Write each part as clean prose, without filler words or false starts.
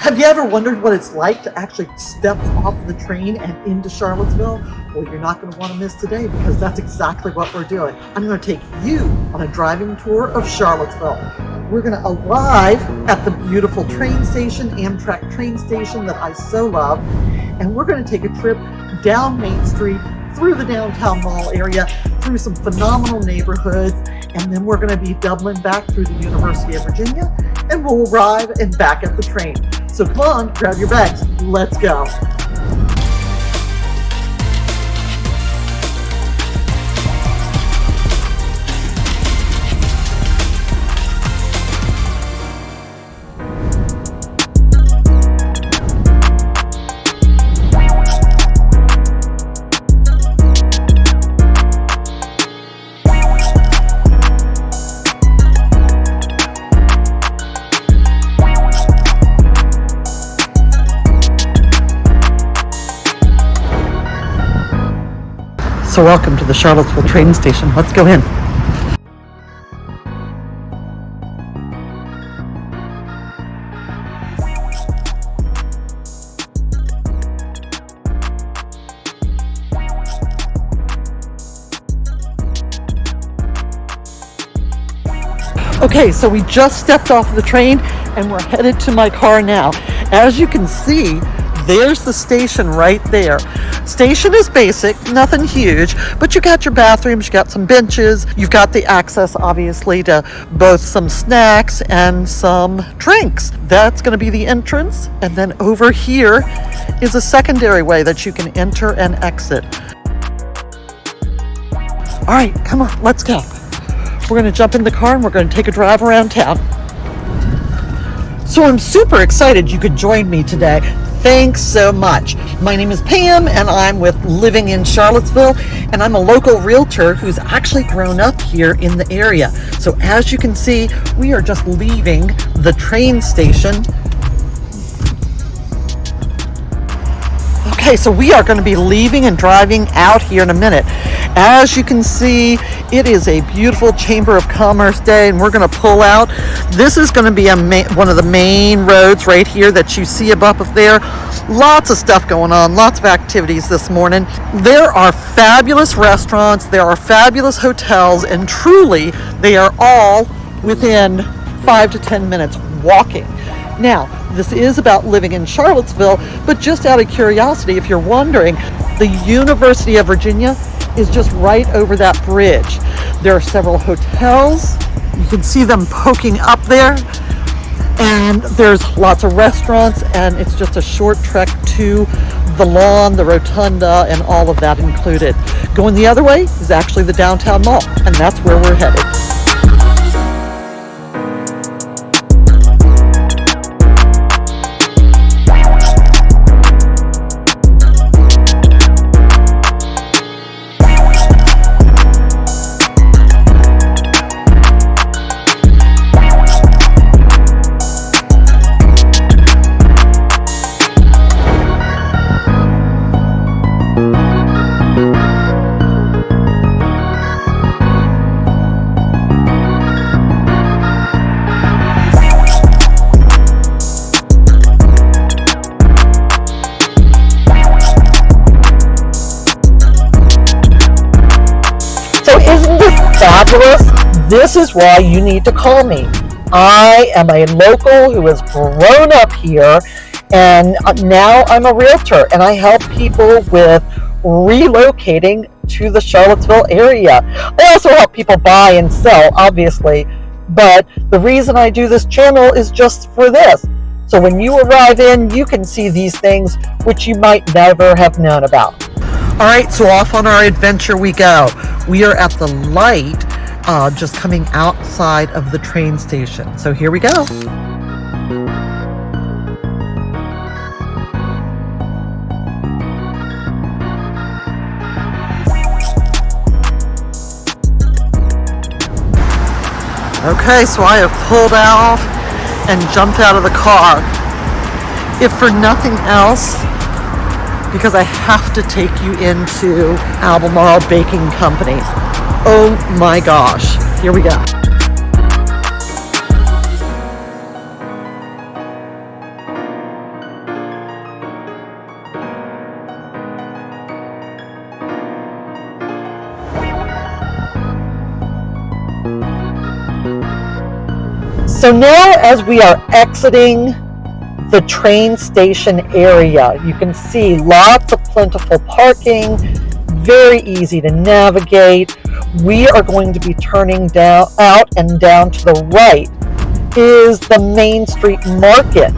Have you ever wondered what it's like to actually step off the train and into Charlottesville? Well, you're not going to want to miss today, because that's exactly what we're doing. I'm going to take you on a driving tour of Charlottesville. We're going to arrive at the beautiful train station, Amtrak train station that I so love, and we're going to take a trip down Main Street, through the downtown mall area, through some phenomenal neighborhoods, and then we're going to be doubling back through the University of Virginia, and we'll arrive and back at the train. So come on, grab your bags, let's go. So welcome to the Charlottesville train station. Let's go in. Okay, so we just stepped off the train and we're headed to my car now. As you can see, there's the station right there. Station is basic, nothing huge, but you got your bathrooms, you got some benches, you've got the access obviously to both some snacks and some drinks. That's going to be the entrance, and then over here is a secondary way that you can enter and exit. All right, come on, let's go. We're going to jump in the car and we're going to take a drive around town. So I'm super excited you could join me today. Thanks so much. My name is Pam and I'm with Living in Charlottesville, and I'm a local realtor who's actually grown up here in the area. So as you can see, we are just leaving the train station. Okay, so we are going to be leaving and driving out here in a minute. As you can see, it is a beautiful Chamber of Commerce day, and we're going to pull out. This is going to be one of the main roads right here that you see up there. Lots of stuff going on, lots of activities this morning. There are fabulous restaurants, there are fabulous hotels, and truly, they are all within 5 to 10 minutes walking. Now, this is about living in Charlottesville, but just out of curiosity, if you're wondering, the University of Virginia is just right over that bridge. There are several hotels. You can see them poking up there. And there's lots of restaurants, and it's just a short trek to the lawn, the rotunda, and all of that included. Going the other way is actually the downtown mall, and that's where we're headed. Fabulous. This is why you need to call me. I am a local who has grown up here, and now I'm a realtor, and I help people with relocating to the Charlottesville area. I also help people buy and sell, obviously, but the reason I do this channel is just for this. So when you arrive in, you can see these things which you might never have known about. All right, so off on our adventure we go. We are at the light just coming outside of the train station. So here we go. Okay, so I have pulled out and jumped out of the car. If for nothing else, because I have to take you into Albemarle Baking Company. Oh my gosh, here we go. So now as we are exiting the train station area, you can see lots of plentiful parking, very easy to navigate. We are going to be turning out and down to the right is the Main Street Market.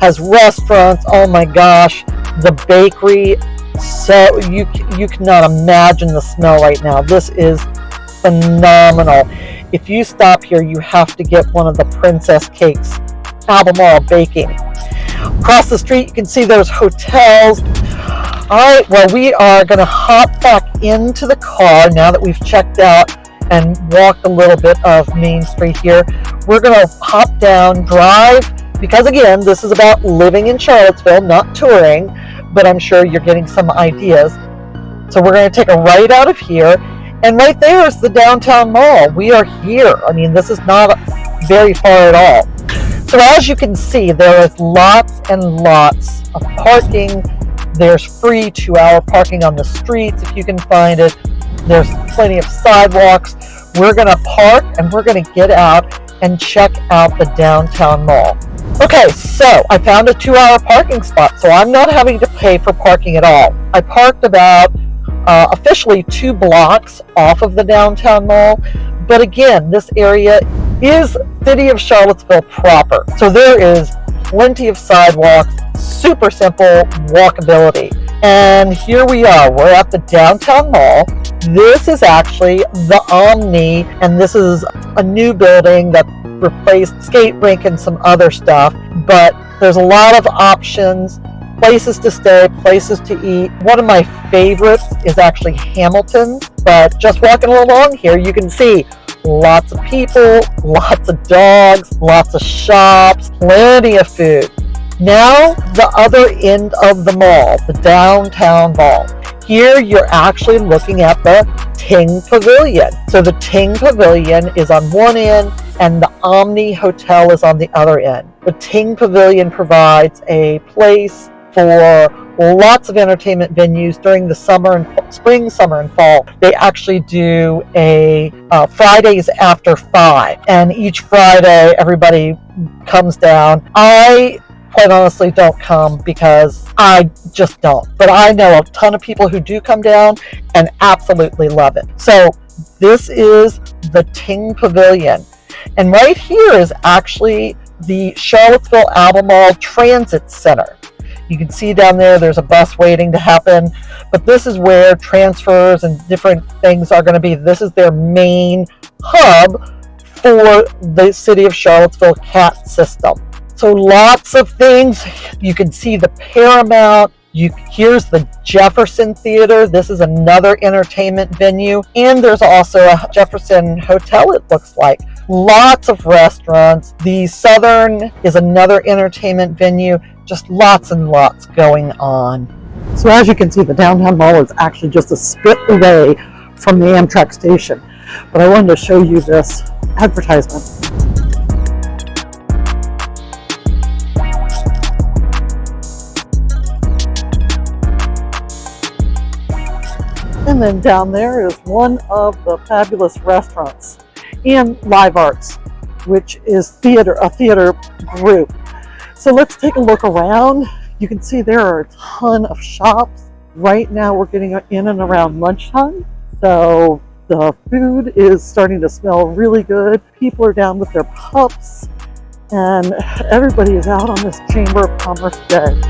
Has restaurants, oh my gosh, the bakery. So you cannot imagine the smell right now. This is phenomenal. If you stop here, you have to get one of the princess cakes, Albemarle Baking. Across the street, you can see there's hotels. All right, well, we are going to hop back into the car now that we've checked out and walked a little bit of Main Street here. We're going to hop down, drive, because again, this is about living in Charlottesville, not touring, but I'm sure you're getting some ideas. So we're going to take a right out of here, and right there is the downtown mall. We are here. I mean, this is not very far at all. So as you can see, there is lots and lots of parking. There's free 2-hour parking on the streets if you can find it. There's plenty of sidewalks. We're going to park and we're going to get out and check out the downtown mall. Okay, so I found a 2-hour parking spot, so I'm not having to pay for parking at all. I parked about officially 2 blocks off of the downtown mall, but again, this area is City of Charlottesville proper. So there is plenty of sidewalks, super simple walkability. And here we are, we're at the downtown mall. This is actually the Omni, and this is a new building that replaced skate rink and some other stuff, but there's a lot of options, places to stay, places to eat. One of my favorites is actually Hamilton, but just walking along here, you can see lots of people, lots of dogs, lots of shops, plenty of food. Now, the other end of the mall, the downtown mall. Here, you're actually looking at the Ting Pavilion. So the Ting Pavilion is on one end, and the Omni Hotel is on the other end. The Ting Pavilion provides a place for lots of entertainment venues during the spring, summer, and fall. They actually do a Fridays after 5, and each Friday everybody comes down. I quite honestly don't come because I just don't, but I know a ton of people who do come down and absolutely love it. So this is the Ting Pavilion, and right here is actually the Charlottesville Albemarle Transit Center. You can see down there, there's a bus waiting to happen, but this is where transfers and different things are going to be. This is their main hub for the City of Charlottesville CAT system. So lots of things. You can see the Paramount. Here's the Jefferson Theater. This is another entertainment venue. And there's also a Jefferson Hotel, it looks like. Lots of restaurants. The Southern is another entertainment venue. Just lots and lots going on. So as you can see, the downtown mall is actually just a split away from the Amtrak station. But I wanted to show you this advertisement. And then down there is one of the fabulous restaurants and Live Arts, which is a theater group. So let's take a look around. You can see there are a ton of shops. Right now we're getting in and around lunchtime, so the food is starting to smell really good. People are down with their pups, and everybody is out on this Chamber of Commerce day.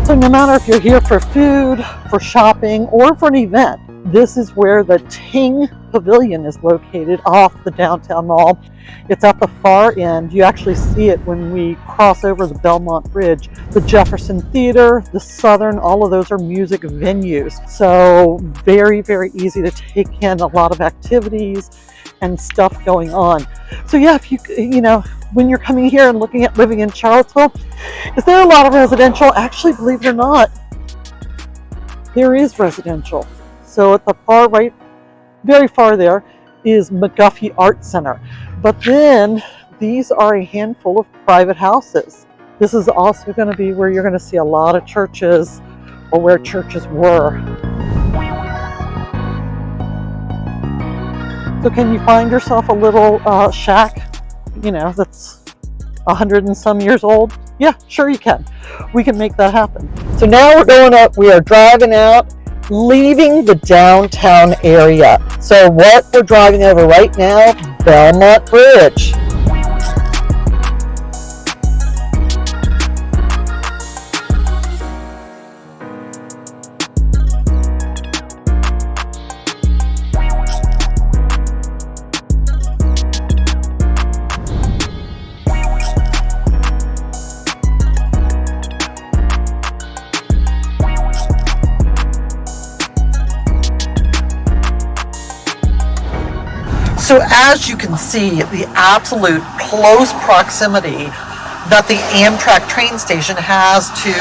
So no matter if you're here for food, for shopping, or for an event, this is where the Ting Pavilion is located off the downtown mall. It's at the far end. You actually see it when we cross over the Belmont Bridge. The Jefferson Theater, the Southern, all of those are music venues. So very, very easy to take in, a lot of activities and stuff going on. So yeah, if you know, when you're coming here and looking at living in Charlottesville, is there a lot of residential? Actually, believe it or not, there is residential. So at the far right, very far there, is McGuffey Art Center. But then these are a handful of private houses. This is also going to be where you're going to see a lot of churches, or where churches were. So can you find yourself a little shack, that's 100 and some years old? Yeah, sure you can. We can make that happen. So now we are driving out, leaving the downtown area. So what we're driving over right now, Belmont Bridge. So as you can see, the absolute close proximity that the Amtrak train station has to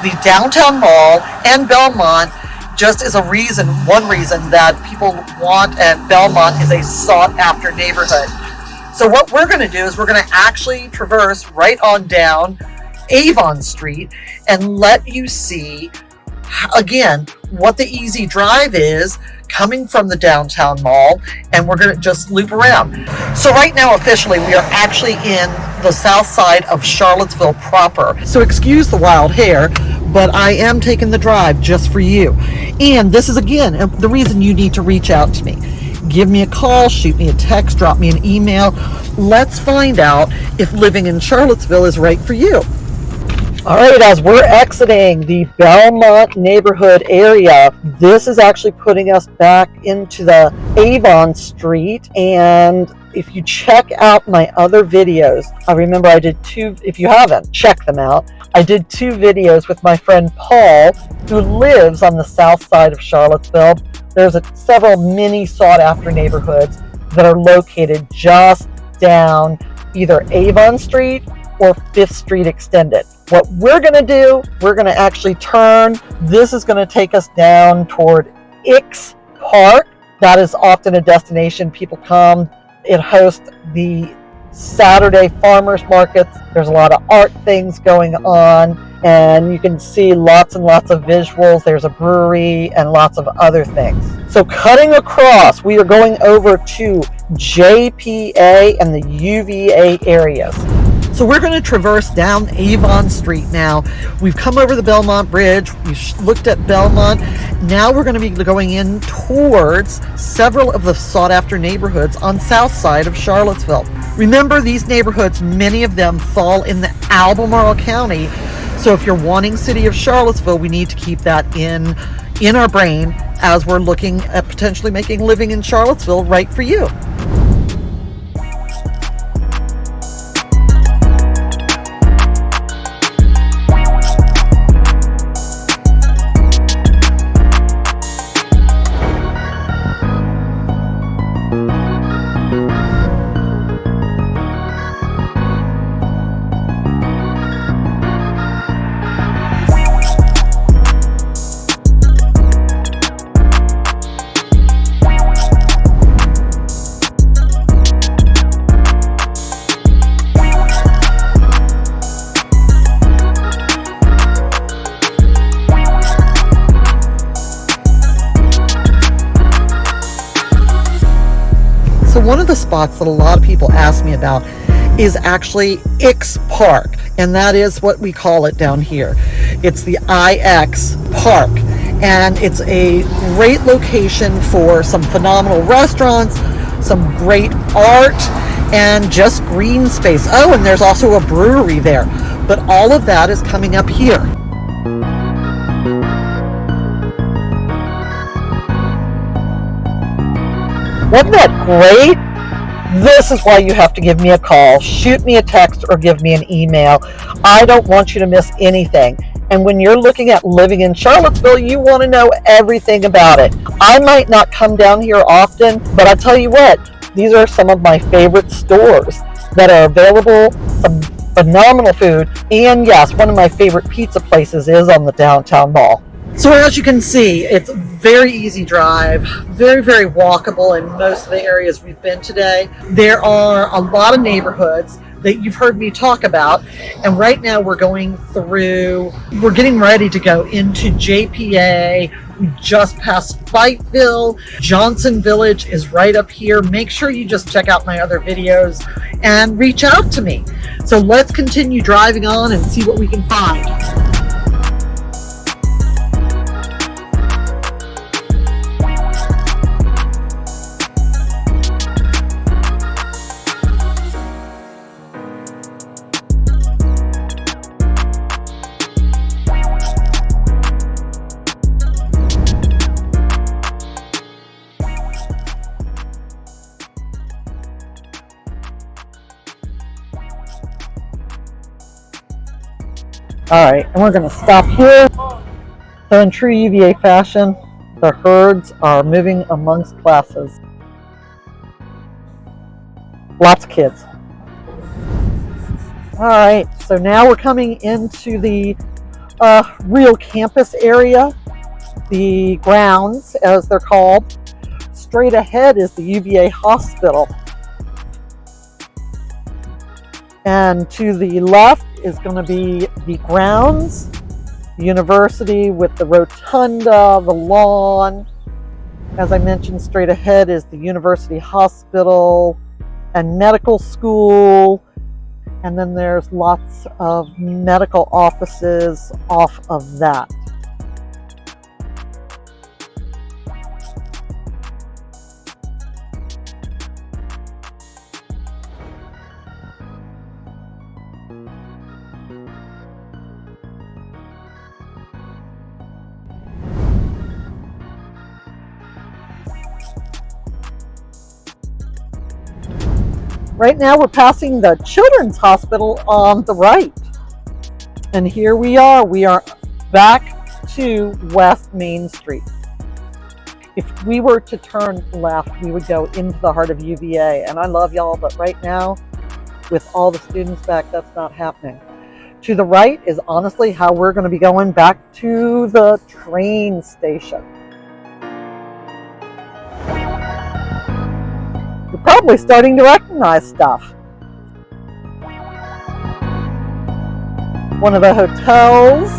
the downtown mall and Belmont just is one reason that people want, and Belmont is a sought after neighborhood. So what we're going to do is we're going to actually traverse right on down Avon Street and let you see again what the easy drive is coming from the downtown mall, and we're going to just loop around. So right now officially we are actually in the south side of Charlottesville proper. So excuse the wild hair, but I am taking the drive just for you. And this is again the reason you need to reach out to me. Give me a call, shoot me a text, drop me an email. Let's find out if living in Charlottesville is right for you. All right, as we're exiting the Belmont neighborhood area, this is actually putting us back into the Avon Street. And if you check out my other videos, I remember I did two, if you haven't, check them out. I did 2 videos with my friend Paul, who lives on the south side of Charlottesville. There's several mini sought after neighborhoods that are located just down either Avon Street or 5th Street Extended. What we're going to do, we're going to actually turn. This is going to take us down toward Ix Park. That is often a destination people come. It hosts the Saturday farmers markets. There's a lot of art things going on, and you can see lots and lots of visuals. There's a brewery and lots of other things. So cutting across, we are going over to JPA and the UVA areas. So we're going to traverse down Avon Street now. We've come over the Belmont Bridge. We've looked at Belmont. Now we're going to be going in towards several of the sought-after neighborhoods on south side of Charlottesville. Remember, these neighborhoods, many of them fall in the Albemarle County. So if you're wanting City of Charlottesville, we need to keep that in our brain as we're looking at potentially making living in Charlottesville right for you. One of the spots that a lot of people ask me about is actually Ix Park, and that is what we call it down here. It's the IX Park, and it's a great location for some phenomenal restaurants, some great art, and just green space. Oh, and there's also a brewery there, but all of that is coming up here. Wasn't that great? This is why you have to give me a call, shoot me a text, or give me an email. I don't want you to miss anything. And when you're looking at living in Charlottesville, you want to know everything about it. I might not come down here often, but I tell you what, these are some of my favorite stores that are available, some phenomenal food, and yes, one of my favorite pizza places is on the downtown mall. So as you can see, it's a very easy drive, very, very walkable in most of the areas we've been today. There are a lot of neighborhoods that you've heard me talk about, and right now we're getting ready to go into JPA, We just passed Fighteville. Johnson Village is right up here. Make sure you just check out my other videos and reach out to me. So let's continue driving on and see what we can find. All right, and we're going to stop here. So in true UVA fashion, the herds are moving amongst classes. Lots of kids. All right, so now we're coming into the real campus area, the grounds as they're called. Straight ahead is the UVA hospital. And to the left is going to be the grounds, the university with the rotunda, the lawn. As I mentioned, straight ahead is the university hospital and medical school. And then there's lots of medical offices off of that. Right now we're passing the Children's Hospital on the right. And here we are back to West Main Street. If we were to turn left, we would go into the heart of UVA. And I love y'all, but right now, with all the students back, that's not happening. To the right is honestly how we're going to be going back to the train station. You're probably starting to recognize stuff. One of the hotels.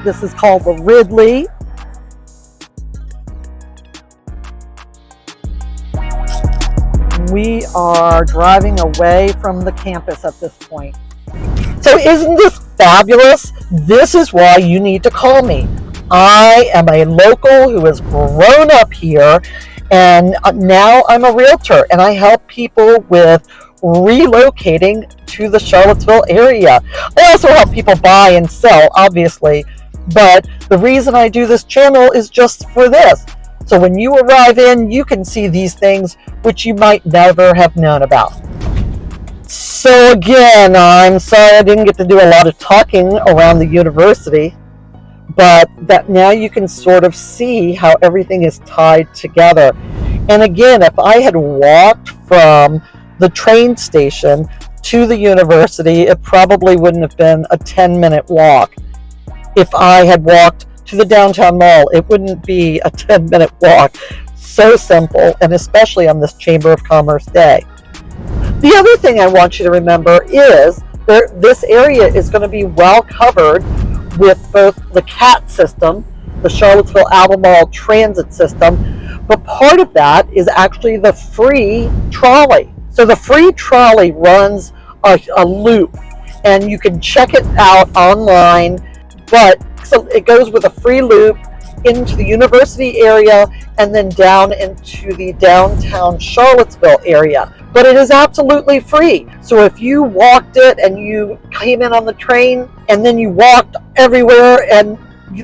This is called the Ridley. We are driving away from the campus at this point. So isn't this fabulous? This is why you need to call me. I am a local who has grown up here, and now I'm a realtor, and I help people with relocating to the Charlottesville area. I also help people buy and sell, obviously, but the reason I do this channel is just for this. So when you arrive in, you can see these things which you might never have known about. So again, I'm sorry I didn't get to do a lot of talking around the university, but that now you can sort of see how everything is tied together. And again, if I had walked from the train station to the university, it probably wouldn't have been a 10-minute walk. If I had walked to the downtown mall, it wouldn't be a 10-minute walk. So simple, and especially on this Chamber of Commerce day. The other thing I want you to remember is this area is going to be well covered with both the CAT system, the Charlottesville Albemarle Transit System, but part of that is actually the free trolley. So the free trolley runs a loop, and you can check it out online, but so it goes with a free loop into the university area and then down into the downtown Charlottesville area. But it is absolutely free. So if you walked it and you came in on the train and then you walked everywhere and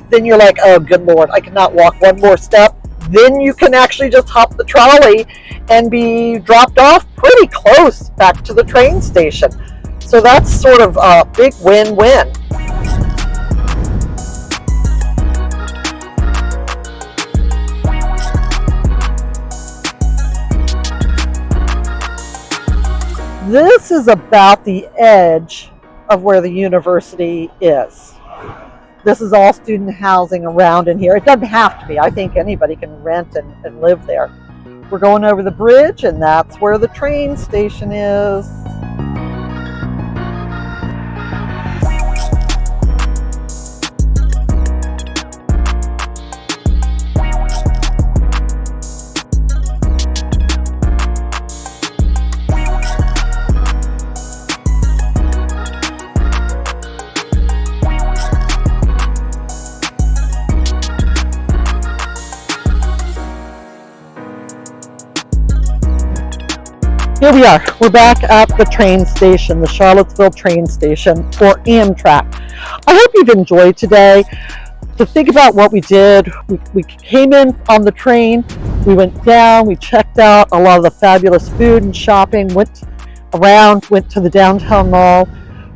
then you're like, oh good Lord, I cannot walk one more step, then you can actually just hop the trolley and be dropped off pretty close back to the train station. So that's sort of a big win-win. This is about the edge of where the university is. This is all student housing around in here. It doesn't have to be. I think anybody can rent and live there. We're going over the bridge, and that's where the train station is. here we are. We're back at the train station, the Charlottesville train station for Amtrak. I hope you've enjoyed today. To think about what we did, we came in on the train, we went down, we checked out a lot of the fabulous food and shopping, went around, went to the downtown mall,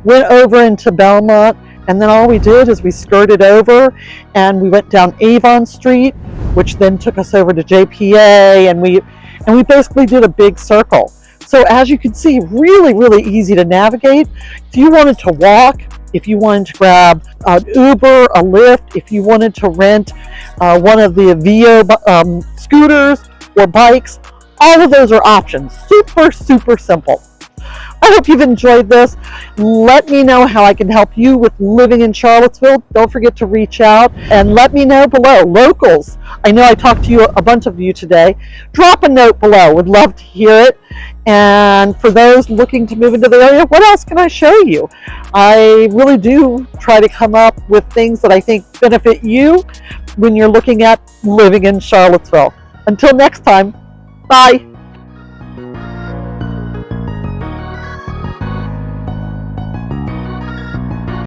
went over into Belmont, and then all we did is we skirted over and we went down Avon Street, which then took us over to JPA, and we basically did a big circle. So as you can see, really easy to navigate. If you wanted to walk, if you wanted to grab an Uber, a Lyft, if you wanted to rent one of the VA scooters or bikes, all of those are options. Super simple. I hope you've enjoyed this. Let me know how I can help you with living in Charlottesville. Don't forget to reach out and let me know below. Locals, I know I talked to you, a bunch of you today. Drop a note below. Would love to hear it. And for those looking to move into the area, what else can I show you? I really do try to come up with things that I think benefit you when you're looking at living in Charlottesville. Until next time, bye.